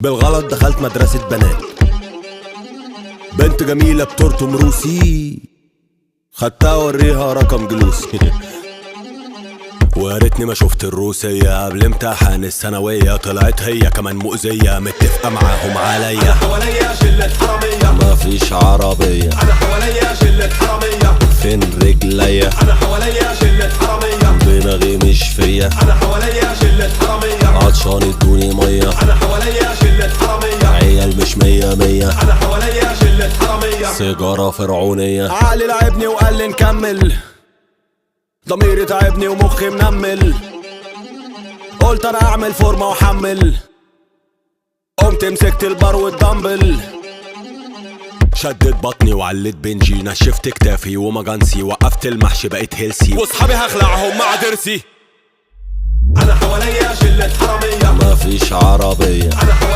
بالغلط دخلت مدرسة بنات، بنت جميلة بترتم روسي، خدتها اوريها رقم جلوسي. ويا ريتني ما شفت الروسية قبل امتحان الثانوية، طلعت هي كمان مؤذية متفقة معاهم عليا. أنا حواليا شلة حرامية، مفيش عربية. أنا حواليا شلة حرامية، فين رجليا؟ أنا حواليا شلة حرامية، دماغي مش فيا. أنا حواليا شلة حرامية، عطشان ادوني مية. أنا حواليا شلة حرامية، عيال مش مية مية. أنا حواليا شلة حرامية. سيجارة فرعونية. عقلي لعبني وقال لي نكمل، ضميري تعبني ومخي منمل، قلت انا اعمل فورمة واحمل، قمت مسكت البار والدمبل، شدت بطني وعلت بنجي، نشفت كتافي ومجانسي، وقفت المحشي بقيت هيلسي، واصحابي هخلعهم مع ضرسي. أنا حواليا شلة حرامية، مفيش عربية. أنا حواليا